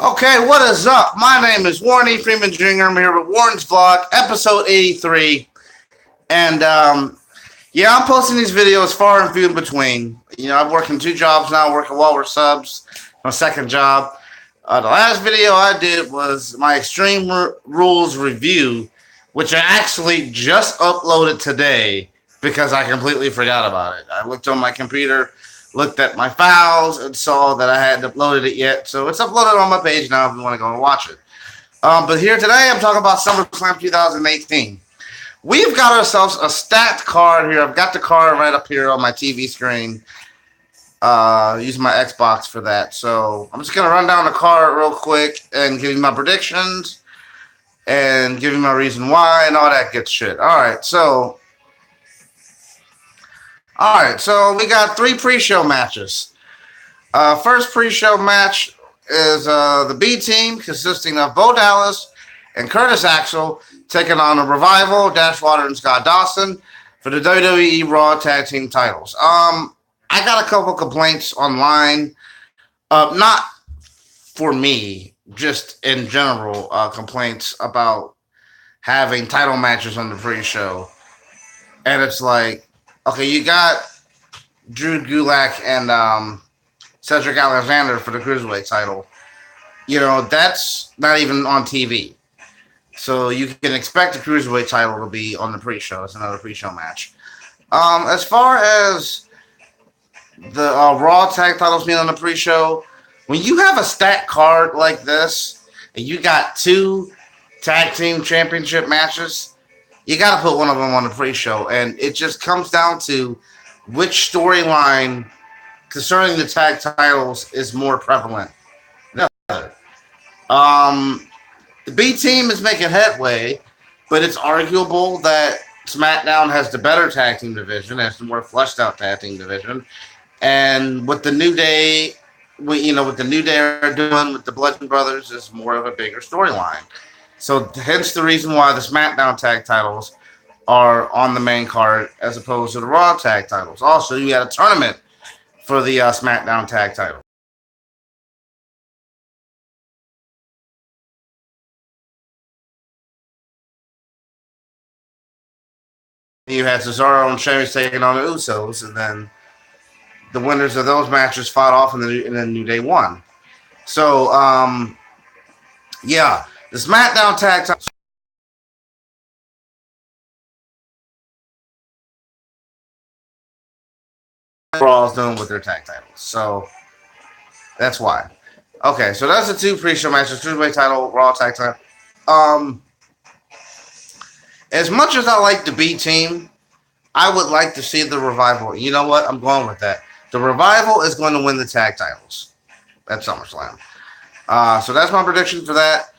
Okay, what is up? My name is Warren E. Freeman Jr. I'm here with Warren's Vlog, episode 83. And, yeah, I'm posting these videos far and few in between. I'm working two jobs now, working Walrus Subs, my second job. The last video I did was my Extreme Rules review, which I actually just uploaded today because I completely forgot about it. I looked on my computer, looked at my files, and saw that I hadn't uploaded it yet. So it's uploaded on my page now if you want to go and watch it. But here today, I'm talking about SummerSlam 2018. We've got ourselves a stacked card here. I've got the card right up here on my TV screen. Using my Xbox for that. So I'm just going to run down the card real quick and give you my predictions and give you my reason why and all that good shit. All right, so we got three pre-show matches. First pre-show match is the B team consisting of Bo Dallas and Curtis Axel taking on the Revival, Dashwater, and Scott Dawson for the WWE Raw Tag Team titles. I got a couple complaints online, not for me, just in general, complaints about having title matches on the pre-show. And it's like, okay, you got Drew Gulak and Cedric Alexander for the Cruiserweight title. That's not even on TV. So you can expect the Cruiserweight title to be on the pre-show. It's another pre-show match. As far as the Raw tag titles being on the pre-show, when you have a stacked card like this, and you got two tag team championship matches, you got to put one of them on the pre-show. And it just comes down to which storyline concerning the tag titles is more prevalent than the other. The B team is making headway, but it's arguable that SmackDown has the better tag team division, has the more fleshed out tag team division. And what the New Day, what the New Day are doing with the Bludgeon Brothers is more of a bigger storyline. So hence the reason why the SmackDown tag titles are on the main card as opposed to the Raw tag titles. Also, you had a tournament for the SmackDown tag title. You had Cesaro and Sheamus taking on the Usos, and then the winners of those matches fought off, and then New Day won. So, yeah, the SmackDown tag title. Raw's doing with their tag titles. So that's why. Okay, so that's the two pre-show matches: Cruiserweight title, Raw tag title. Um, as much as I like the B team, I would like to see the Revival. You know what? I'm going with that. The Revival is going to win the tag titles at SummerSlam. So that's my prediction for that.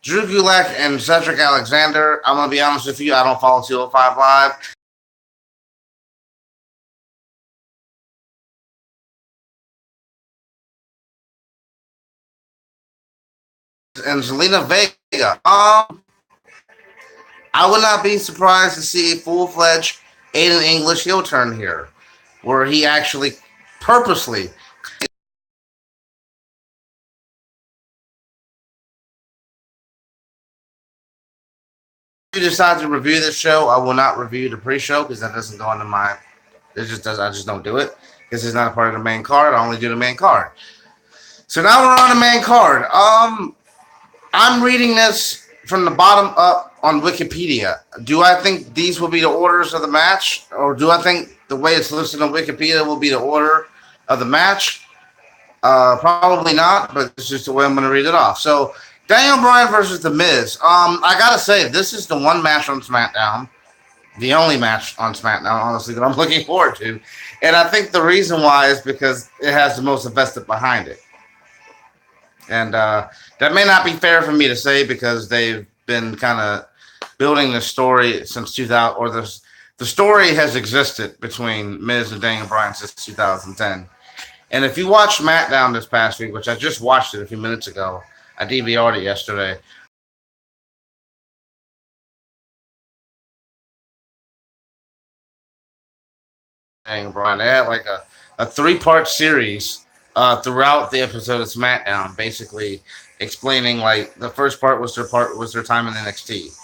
Drew Gulak and Cedric Alexander. I'm going to be honest with you. I don't follow 205 Live. And Zelina Vega. I would not be surprised to see a full-fledged Aiden English heel turn here, where he actually purposely you decide to review this show, I will not review the pre-show because that doesn't go into my. It just does. I just don't do it because it's not a part of the main card. I only do the main card. So now we're on the main card. I'm reading this from the bottom up on Wikipedia. Do I think these will be the orders of the match, or do I think the way it's listed on Wikipedia will be the order of the match? Probably not, but it's just the way I'm going to read it off. So Daniel Bryan versus The Miz. I gotta say, this is the one match on SmackDown, the only match on SmackDown, honestly, that I'm looking forward to. And I think the reason why is because it has the most invested behind it. And that may not be fair for me to say because they've been kind of building the story since 2000, or the story has existed between Miz and Daniel Bryan since 2010. And if you watched SmackDown this past week, which I just watched it a few minutes ago, I DVR'd it yesterday. Daniel Bryan, they had like a three-part series throughout the episode of SmackDown, basically explaining like the first part was their time in NXT,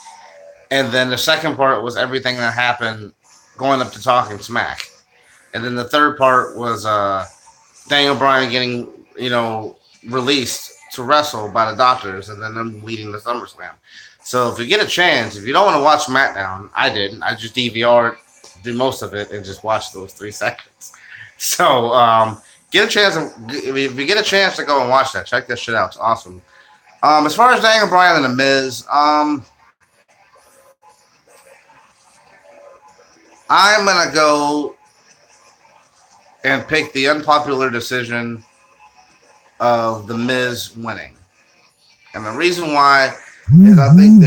and then the second part was everything that happened going up to Talking Smack, and then the third part was Daniel Bryan getting released to wrestle by the doctors, and then them leading the SummerSlam. So if you get a chance, if you don't want to watch SmackDown, I didn't. I just DVR'd, do most of it, and just watch those 3 seconds. So get a chance. If you get a chance to go and watch that, check that shit out. It's awesome. As far as Daniel Bryan and The Miz, I'm gonna go and pick the unpopular decision of The Miz winning, and the reason why is I think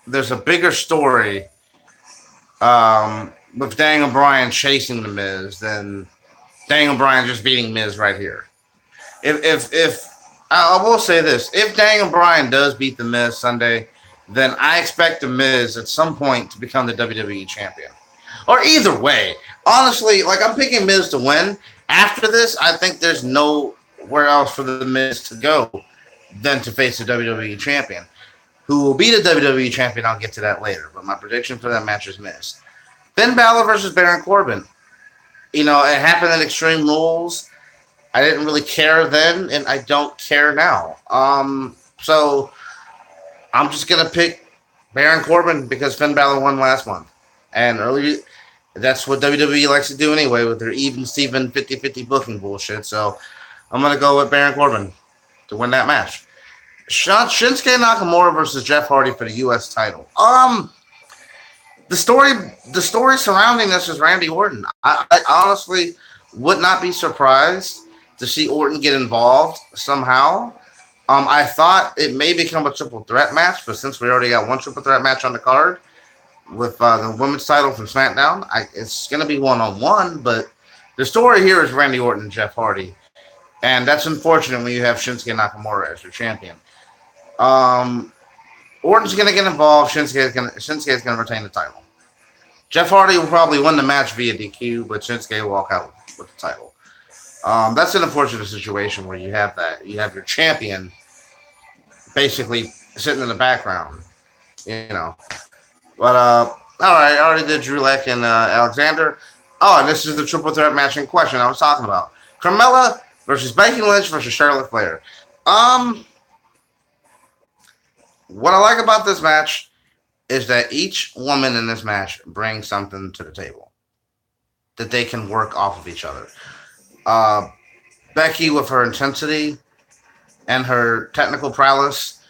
there's a bigger story with Daniel Bryan chasing The Miz than Daniel Bryan just beating Miz right here. If I will say this, if Daniel Bryan does beat The Miz Sunday, then I expect The Miz at some point to become the WWE champion. Or either way, honestly, like I'm picking Miz to win. After this, I think there's nowhere else for The Miz to go than to face the WWE champion. Who will be the WWE champion? I'll get to that later. But my prediction for that match is Miz. Finn Balor versus Baron Corbin. It happened at Extreme Rules. I didn't really care then, and I don't care now. So I'm just gonna pick Baron Corbin because Finn Balor won last month, and early. That's what WWE likes to do anyway with their even Steven 50-50 booking bullshit. So I'm gonna go with Baron Corbin to win that match. Shinsuke Nakamura versus Jeff Hardy for the U.S. title. The story surrounding this is Randy Orton. I honestly would not be surprised to see Orton get involved somehow. I thought it may become a triple threat match, but since we already got one triple threat match on the card with the women's title from SmackDown, it's going to be one-on-one, but the story here is Randy Orton and Jeff Hardy, and that's unfortunate when you have Shinsuke Nakamura as your champion. Orton's going to get involved. Shinsuke is going to retain the title. Jeff Hardy will probably win the match via DQ, but Shinsuke will walk out with the title. That's an unfortunate situation where you have your champion basically sitting in the background, But all right, I already did Drew Leck and Alexander. Oh, and this is the triple threat match in question I was talking about: Carmella versus Becky Lynch versus Charlotte Flair. What I like about this match is that each woman in this match brings something to the table that they can work off of each other. Becky, with her intensity and her technical prowess,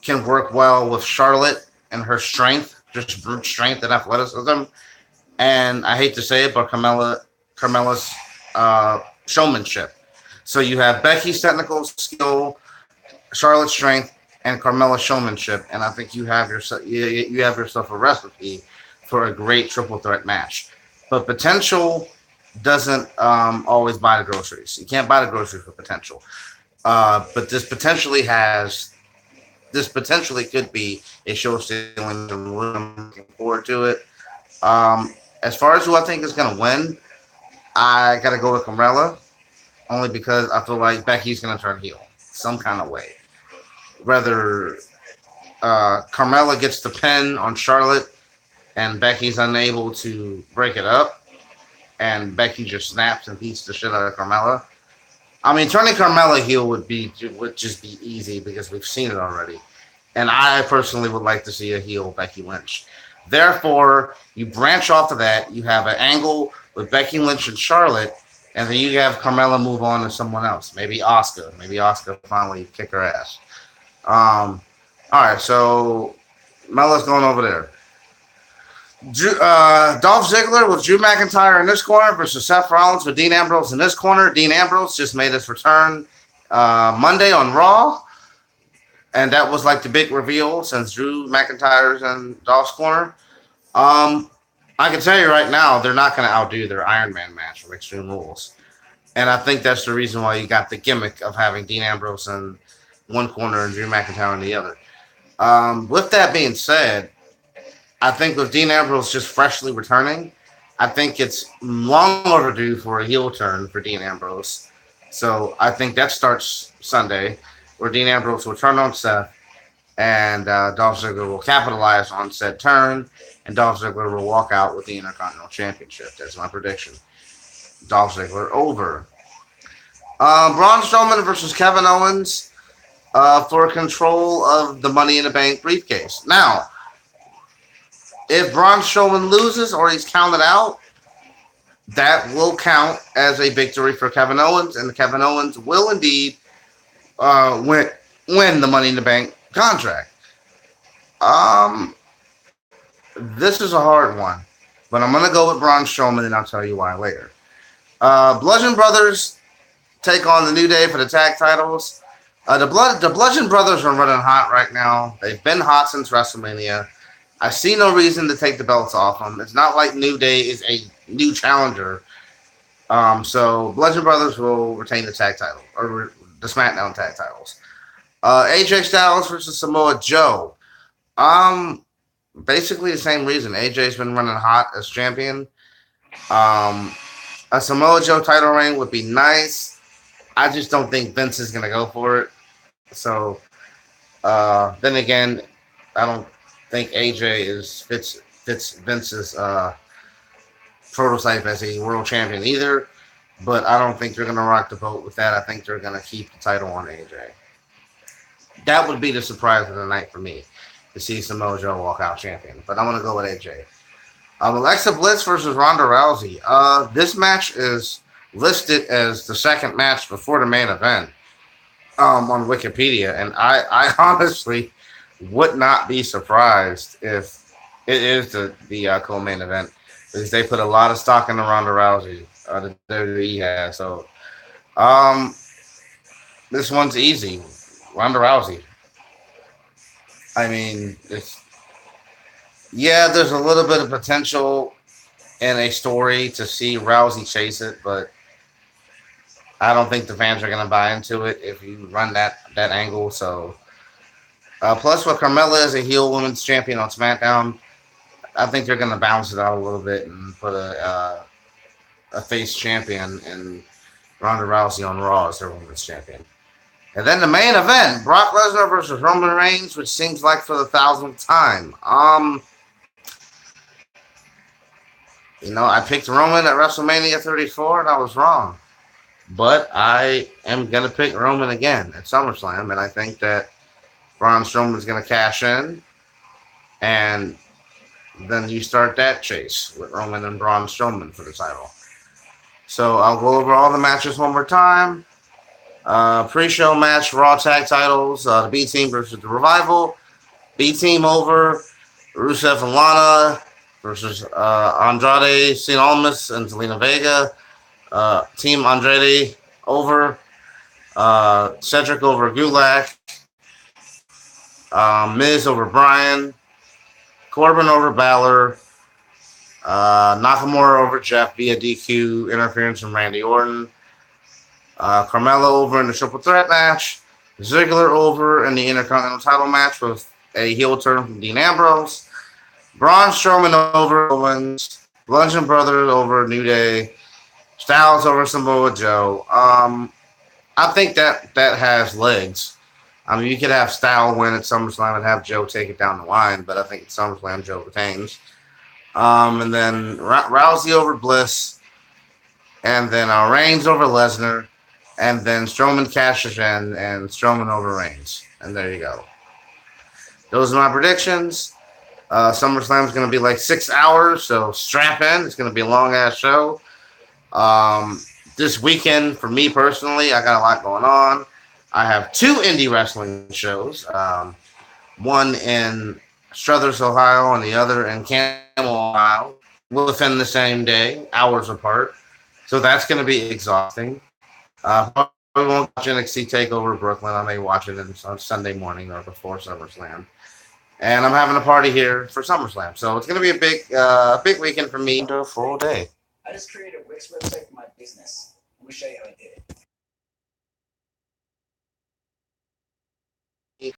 can work well with Charlotte and her strength, just brute strength and athleticism. And I hate to say it, but Carmella's showmanship. So you have Becky's technical skill, Charlotte's strength, and Carmella's showmanship, and I think you have yourself a recipe for a great triple threat match. But potential doesn't always buy the groceries. You can't buy the groceries for potential. But this potentially could be a show stealing. I'm looking forward to it. As far as who I think is going to win, I got to go with Carmella, only because I feel like Becky's going to turn heel some kind of way. Whether Carmella gets the pin on Charlotte and Becky's unable to break it up, and Becky just snaps and beats the shit out of Carmella. I mean, turning Carmella heel would just be easy because we've seen it already. And I personally would like to see a heel Becky Lynch. Therefore, you branch off of that. You have an angle with Becky Lynch and Charlotte, and then you have Carmella move on to someone else. Maybe Asuka. Maybe Asuka finally kick her ass. All right, so Mella's going over there. Dolph Ziggler with Drew McIntyre in this corner versus Seth Rollins with Dean Ambrose in this corner. Dean Ambrose just made his return Monday on Raw, and that was like the big reveal since Drew McIntyre's in Dolph's corner. I can tell you right now, they're not going to outdo their Iron Man match from Extreme Rules, and I think that's the reason why you got the gimmick of having Dean Ambrose in one corner and Drew McIntyre in the other. With that being said, I think with Dean Ambrose just freshly returning, I think it's long overdue for a heel turn for Dean Ambrose So I think that starts Sunday, where Dean Ambrose will turn on Seth, and Dolph Ziggler will capitalize on said turn, and Dolph Ziggler will walk out with the Intercontinental Championship. That's my prediction. Dolph Ziggler over. Braun Strowman versus Kevin Owens for control of the Money in the Bank briefcase. Now, if Braun Strowman loses or he's counted out, that will count as a victory for Kevin Owens, and Kevin Owens will indeed win the Money in the Bank contract. This is a hard one, but I'm going to go with Braun Strowman, and I'll tell you why later. Bludgeon Brothers take on the New Day for the tag titles. The Bludgeon Brothers are running hot right now. They've been hot since WrestleMania. I see no reason to take the belts off them. It's not like New Day is a new challenger. So Bludgeon Brothers will retain the tag title, or the SmackDown tag titles. AJ Styles versus Samoa Joe. Basically the same reason. AJ's been running hot as champion. A Samoa Joe title reign would be nice. I just don't think Vince is going to go for it. So, then again, I don't think AJ fits Vince's prototype as a world champion either. But I don't think they're going to rock the boat with that. I think they're going to keep the title on AJ. That would be the surprise of the night for me, to see Samoa Joe walk out champion. But I'm going to go with AJ. Alexa Bliss versus Ronda Rousey. This match is listed as the second match before the main event on Wikipedia, and I honestly would not be surprised if it is the co-main event, because they put a lot of stock into Ronda Rousey. The WWE has. So this one's easy. Ronda Rousey. I mean, there's a little bit of potential in a story to see Rousey chase it, but I don't think the fans are going to buy into it if you run that angle. So, plus with Carmella as a heel women's champion on SmackDown, I think they're going to balance it out a little bit and put a face champion in Ronda Rousey on Raw as their women's champion. And then the main event, Brock Lesnar versus Roman Reigns, which seems like for the 1,000th time. I picked Roman at WrestleMania 34, and I was wrong. But I am going to pick Roman again at SummerSlam, and I think that Braun Strowman is going to cash in, and then you start that chase with Roman and Braun Strowman for the title. So I'll go over all the matches one more time. Pre-show match, Raw Tag Titles, the B-Team versus the Revival. B-Team over, Rusev and Lana versus Andrade, Cien Almas, and Zelina Vega. Team Andrade over, Cedric over Gulak, Miz over Bryan, Corbin over Balor, Nakamura over Jeff via DQ interference from Randy Orton, Carmella over in the triple threat match, Ziggler over in the Intercontinental title match with a heel turn from Dean Ambrose, Braun Strowman over Owens, Bludgeon Brothers over New Day, Styles over Samoa Joe. I think that has legs. I mean, you could have Styles win at SummerSlam and have Joe take it down the line, but I think at SummerSlam Joe retains. And then Rousey over Bliss, and then Reigns over Lesnar, and then Strowman cashes in, and Strowman over Reigns. And there you go. Those are my predictions. SummerSlam is going to be like 6 hours, so strap in. It's going to be a long-ass show. This weekend, for me personally, I got a lot going on. I have 2 indie wrestling shows. One in Struthers, Ohio, and the other in Campbell, Ohio, within the same day, hours apart. So that's going to be exhausting. Probably won't watch NXT TakeOver Brooklyn. I may watch it on Sunday morning or before SummerSlam. And I'm having a party here for SummerSlam. So it's going to be a big weekend for me. A full day. I just created a Wix website for my business. Let me show you how I did it.